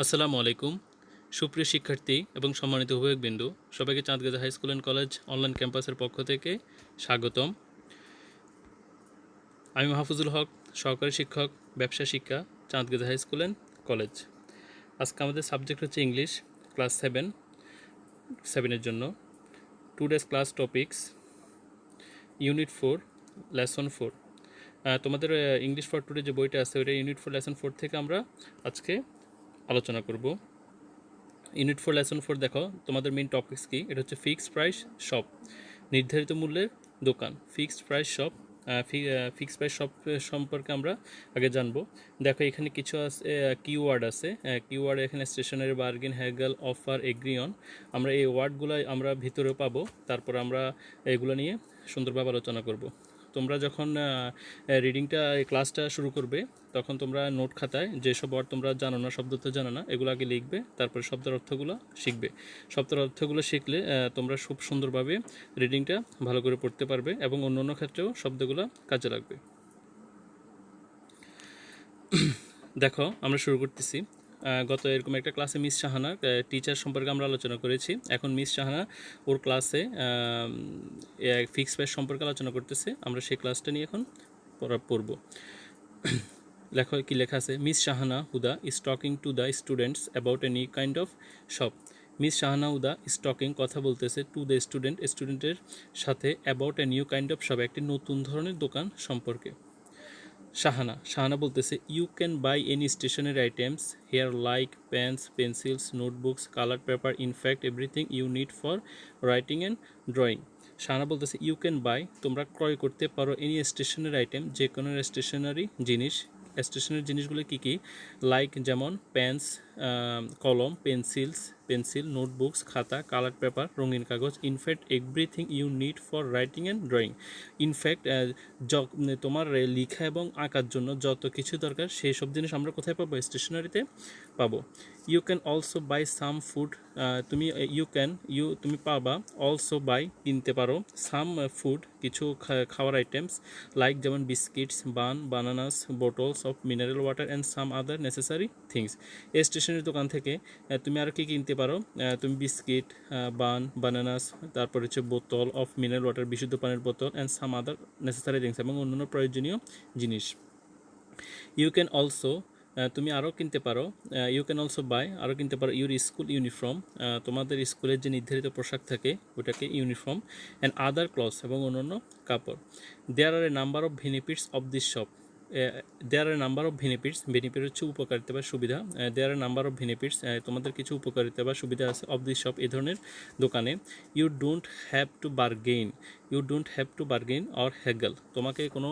আসসালামু আলাইকুম সুপ্রিয় শিক্ষার্থী এবং সম্মানিত অভিভাবকবৃন্দ, সবাইকে Chandgazi high school and college online ক্যাম্পাসের পক্ষ থেকে স্বাগতম। আমি মাহফুজুল হক, সহকারী শিক্ষক ব্যবসা শিক্ষা, Chandgazi high school and college. আজকে আমাদের সাবজেক্ট হচ্ছে ইংলিশ ক্লাস সেভেনের জন্য today's class topics unit 4 lesson 4। তোমাদের ইংলিশ ফর টুডে যে বইটা আছে ওইটা ইউনিট 4 লেসন 4 থেকে আমরা আজকে আলোচনা করব। ইউনিট 4 লেসন 4 দেখো, তোমাদের মেইন টপিকস কি? এটা হচ্ছে ফিক্সড প্রাইস শপ, নির্ধারিত মূল্যের দোকান। Fixed price shop, fixed price shop সম্পর্কে আমরা আগে জানবো। দেখো এখানে কিছু আছে, কিওয়ার্ড আছে। কিওয়ার্ড এখানে স্টেশনারি, বার্গেন, হ্যাগল, অফার, এগ্রিয়ন। আমরা এই ওয়ার্ডগুলো আমরা ভিতরে পাবো, তারপর আমরা এগুলো নিয়ে সুন্দরভাবে আলোচনা করব। তোমরা যখন রিডিংটা ক্লাসটা শুরু করবে তখন তোমরা নোট খাতায় যেসব ওয়ার্ড তোমরা জানো না, শব্দ তো জানো না, এগুলো আগে লিখবে, তারপরে শব্দের অর্থগুলো শিখবে। শব্দের অর্থগুলো শিখলে তোমরা খুব সুন্দরভাবে রিডিংটা ভালো করে পড়তে পারবে এবং অন্য অন্য ক্ষেত্রেও শব্দগুলো কাজে লাগবে। দেখো আমরা শুরু করতেছি। গত এরকম একটা ক্লাসে মিস শাহানা টিচার সম্পর্কে আমরা আলোচনা করেছি। এখন মিস শাহানা ওর ক্লাসে ফিক্সড প্রাইস সম্পর্কে আলোচনা করতেছে। আমরা সেই ক্লাসটা নিয়ে এখন পড়ব। লেখো কি লেখা আছে? Miss Shahana Huda is talking to the students about a new kind of shop. Miss Shahana Huda is talking কথা বলতেছে টু দ্য স্টুডেন্টের সাথে about a new kind of shop, একটি নতুন ধরনের দোকান সম্পর্কে। শাহানা বলতেছে you can buy any stationery items here like pens, pencils, notebooks, colour paper, in fact everything you need for writing and drawing. Shahana বলতেছে ইউ ক্যান বাই, তোমরা ক্রয় করতে পারো, এনি স্টেশনারি আইটেম, যে কোনো স্টেশনারি জিনিস। স্টেশনারি জিনিসগুলো কী কী? লাইক যেমন পেন্স, কলম, পেন্সিল, নোটবুকস, খাতা, কালার পেপার, রঙিন কাগজ। In fact everything you need for writing and drawing. In fact তোমার লেখা এবং আঁকার জন্য যত কিছু দরকার সেই সব জিনিস আমরা কোথায় পাবো? স্টেশনারিতে পাবো। You can also buy some food, তুমি পাবা অলসো বাই কিনতে পারো, সাম ফুড কিছু খাওয়ার আইটেমস, লাইক যেমন biscuits, bananas, bottles of mineral water and some other necessary things. এই স্টেশনারি দোকান থেকে তুমি আর কি কিনতে পারো? তুমি বিস্কিট, বানানাস, তারপর হচ্ছে বোতল অফ মিনারেল ওয়াটার বিশুদ্ধ পানির বোতল, and some other necessary things এবং অন্যান্য প্রয়োজনীয় জিনিস। ইউ ক্যান অলসো, তুমি আরও কিনতে পারো, ইউ ক্যান অলসো বাই আরও কিনতে পারো ইউর স্কুল ইউনিফর্ম, তোমাদের স্কুলের যে নির্ধারিত পোশাক থাকে ওটাকে ইউনিফর্ম, অ্যান্ড আদার ক্লথস এবং অন্যান্য কাপড়। There are a number of benefits of this shop, there are number of benefits, benefit হচ্ছে উপকারিতা বা সুবিধা। There are number of benefits, তোমাদের কিছু উপকারিতা বা সুবিধা আছে অফ দিস শপ, এই ধরনের দোকানে। You don't have to bargain or haggle, তোমাকে কোনো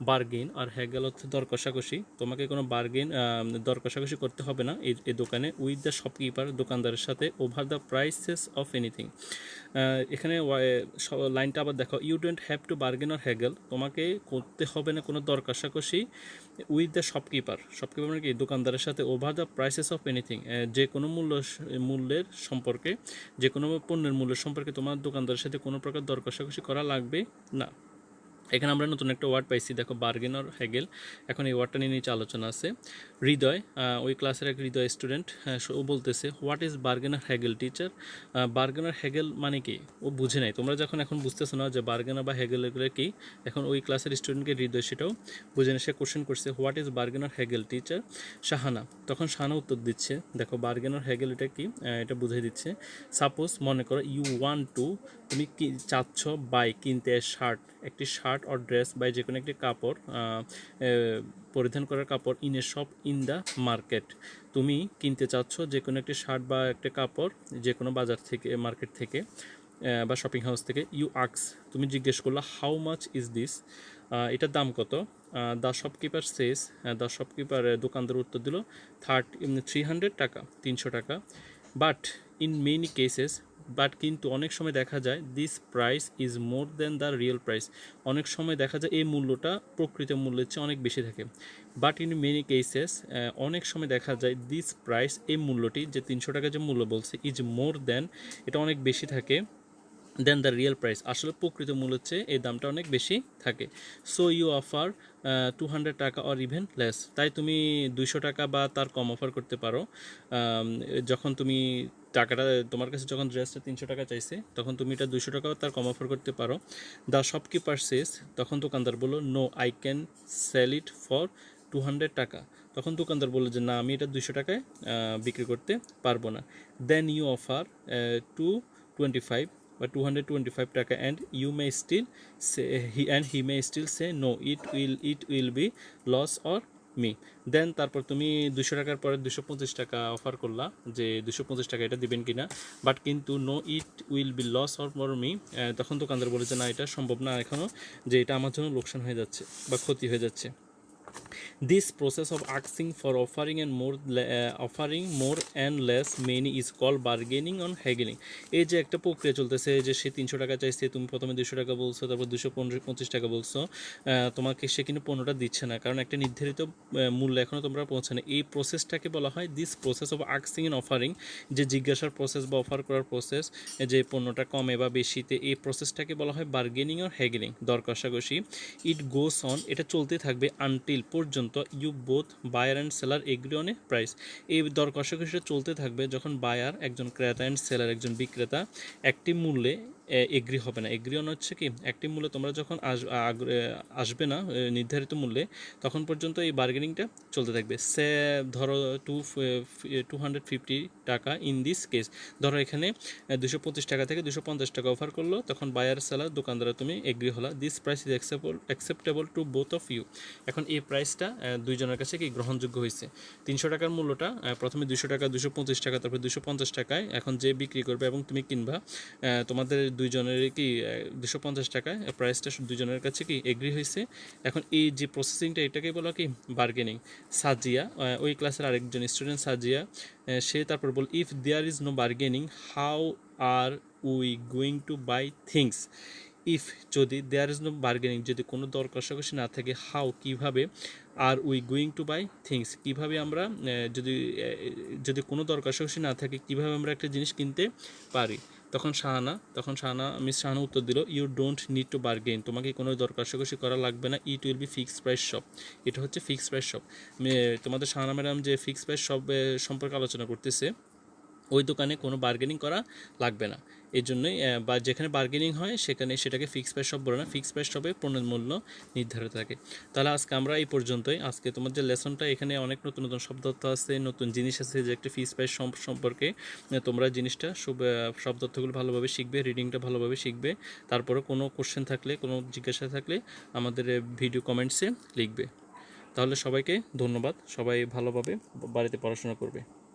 বার্গেইন আর হ্যাগল হচ্ছে দর কষাকষি, তোমাকে কোনো দর কষাকষি করতে হবে না এই দোকানে। উইথ দ্য শপকিপার, দোকানদারের সাথে, over the prices of anything. এখানে লাইনটা আবার দেখো, you don't have to bargain or haggle, তোমাকে করতে হবে না কোনো দর কষাকষি উইথ দ্য শপকিপার মানে কি? দোকানদারের সাথে। Over the prices of anything, যে কোনো মূল্যের সম্পর্কে, যে কোনো পণ্যের মূল্যের সম্পর্কে তোমার দোকানদারের সাথে কোনো প্রকার দর কষাকষি করা লাগবে না। এখানে আমরা নতুন একটা ওয়ার্ড পাইছি, দেখো বার্গেন অর হ্যাগেল। এখন এই ওয়ার্ডটা নিয়ে নিচে আলোচনা আছে। হৃদয়, ওই ক্লাসের এক হৃদয় স্টুডেন্ট, ও বলতেছে what is bargain R haggle teacher. Bargain R haggle মানে কি ও বুঝে নাই। তোমরা যখন এখন বুঝতেছো না যে বার্গেন বা হ্যাগেল এগুলো কি, এখন ওই ক্লাসের স্টুডেন্টকে হৃদয় সেটাও বুঝে না। সে কোশ্চেন করছে what is bargain R haggle teacher. Shahana উত্তর দিচ্ছে, দেখো বার্গেন আর হ্যাগেল এটা কি, এটা বুঝিয়ে দিচ্ছে। সাপোজ, মনে করো, ইউ ওয়ান্ট টু, তুমি কি চাচ্ছ বাই কিনতে, একটি শার্ট অর ড্রেস, বাই যে কোনো একটি কাপড়, পরিধান করার কাপড়, in a shop in the market, তুমি কিনতে চাচ্ছ যে কোনো একটি শার্ট বা একটা কাপড় যে কোনো বাজার থেকে, মার্কেট থেকে বা শপিং হাউস থেকে। ইউ আক্স, তুমি জিজ্ঞেস করলো হাউ মাচ ইজ দিস, এটার দাম কত। The shopkeeper says, the shopkeeper দোকানদার উত্তর দিল 300 টাকা, 300 টাকা। বাট ইন মেনি কেসেস, কিন্তু অনেক সময় দেখা যায় this price is more than the real price, অনেক সময় দেখা যায় এই মূল্যটা প্রকৃত মূল্যের চেয়ে অনেক বেশি থাকে। বাট ইন মেনি কেসেস, অনেক সময় দেখা যায় দিস প্রাইস, এই মূল্যটি যে 300 টাকা যে মূল্য বলছে, ইজ মোর দ্যান, এটা অনেক বেশি থাকে দেন দ্য রিয়েল প্রাইস, আসলে প্রকৃত মূল্যের চেয়ে এই দামটা অনেক বেশি থাকে। সো ইউ অফার 200 টাকা অর ইভেন লেস, তাই তুমি 200 টাকা বা তার কম অফার করতে পারো। যখন তুমি টাকাটা, তোমার কাছে যখন ড্রেসটা 300 টাকা চাইছে, তখন তুমি এটা 200 টাকাও তার কম অফার করতে পারো। দ্য শপকিপার সেস, তখন দোকানদার বললো no I can sell it for 200 টাকা, তখন দোকানদার বললো যে না, আমি এটা 200 টাকায় বিক্রি করতে পারবো না। দেন ইউ অফার 225 বা 225 টাকা, and you may still say he may still say no, it will be loss or me. Then তারপর তুমি 200 টাকার পরে 225 টাকা অফার করলা যে 225 টাকা এটা দিবেন কিনা, বাট কিন্তু no it will be loss or for me, তখন দোকানদার বলে যে না, এটা সম্ভব না এখনও, যে এটা আমার জন্য লোকসান হয়ে যাচ্ছে বা ক্ষতি হয়ে যাচ্ছে। This process of asking for offering more and less many is called bargaining on haggling. এই যে একটা প্রক্রিয়া চলতেছে, যে সে 300 টাকা চাইছে, তুমি প্রথমে 200 টাকা বলছো, তারপর 225 টাকা বলছো, তোমাকে সে কিন্তু পণ্যটা দিচ্ছে না, কারণ একটা নির্ধারিত মূল্য এখনও তোমরা পৌঁছানো। এই প্রসেসটাকে বলা হয় this process of asking and offering, যে জিজ্ঞাসার প্রসেস বা অফার করার প্রসেস, যে পণ্যটা কমে বা বেশিতে, এই প্রসেসটাকে বলা হয় বার্গেনিং অর হ্যাগলিং, দর কষাকষি। ইট গোস অন, এটা চলতে থাকবে আনটিল, পর্যন্ত you both buyer and seller agree on a price, এই দর কষাকষিটা চলতে থাকবে যখন বায়ার একজন ক্রেতা অ্যান্ড সেলার একজন বিক্রেতা একটি মূল্যে এগ্রি হবে না। এগ্রি অন হচ্ছে কি, একটি মূল্যে তোমরা যখন আসবে না নির্ধারিত মূল্যে, তখন পর্যন্ত এই বার্গেনিংটা চলতে থাকবে। সে ধরো 250 টাকা ইন দিস কেস, ধরো এখানে 225 টাকা থেকে 250 টাকা অফার করলো, তখন বায়ার সেলার দোকানদার তুমি এগ্রি হলা। This price is acceptable to both of you, এখন এই প্রাইসটা দুইজনের কাছে কি গ্রহণযোগ্য হয়েছে। 300 টাকার মূল্যটা প্রথমে 200 টাকা, 225 টাকা, তারপর 250 টাকায়, এখন যে বিক্রি করবে এবং তুমি কিনবা, তোমাদের দুইজনেরই কি 250 টাকায় প্রাইসটা দুইজনের কাছে কি এগ্রি হয়েছে। এখন এই যে প্রসেসিংটা, এটাকে বলা কি বার্গেনিং। সাজিয়া, ওই ক্লাসের আরেকজন স্টুডেন্ট সাজিয়া, সে তারপর বল if there is no bargaining how are we going to buy things. If, যদি দেয়ার ইজ নো বার্গেনিং, যদি কোনো দর কষাকষি না থাকে, হাউ, কিভাবে, are we going to buy things, কীভাবে আমরা যদি কোনো দর কষাকষি না থাকে, কীভাবে আমরা একটা জিনিস কিনতে পারি। তখন মিস শাহানা উত্তর দিল you don't need to bargain, তোমাকে কোনো দর কষাকষি করা লাগবে না। It will be fixed price shop, এটা হচ্ছে ফিক্সড প্রাইস শপ। তোমাদের শাহানা ম্যাডাম যে ফিক্সড প্রাইস শপ সম্পর্কে আলোচনা করতেছে, ওই দোকানে কোনো বার্গেনিং করা লাগবে না। এই জন্যই বা যেখানে বার্গেনিং হয় সেখানে সেটাকে ফিক্সড প্রাইস শপ বলে না, ফিক্সড প্রাইস শপে পণ্যের মূল্য নির্ধারিত থাকে। তাহলে আজকে আমরা এই পর্যন্তই। আজকে তোমার যে লেসনটা, এখানে অনেক নতুন নতুন শব্দার্থ আছে, নতুন জিনিস আছে, যে একটা ফিক্সড প্রাইস সম্পর্কে তোমরা জিনিসটা শব্দার্থগুলো ভালোভাবে শিখবে, রিডিংটা ভালোভাবে শিখবে। তারপরে কোনো কোশ্চেন থাকলে, কোনো জিজ্ঞাসা থাকলে আমাদের ভিডিও কমেন্টসে লিখবে। তাহলে সবাইকে ধন্যবাদ, সবাই ভালোভাবে বাড়িতে পড়াশোনা করবে।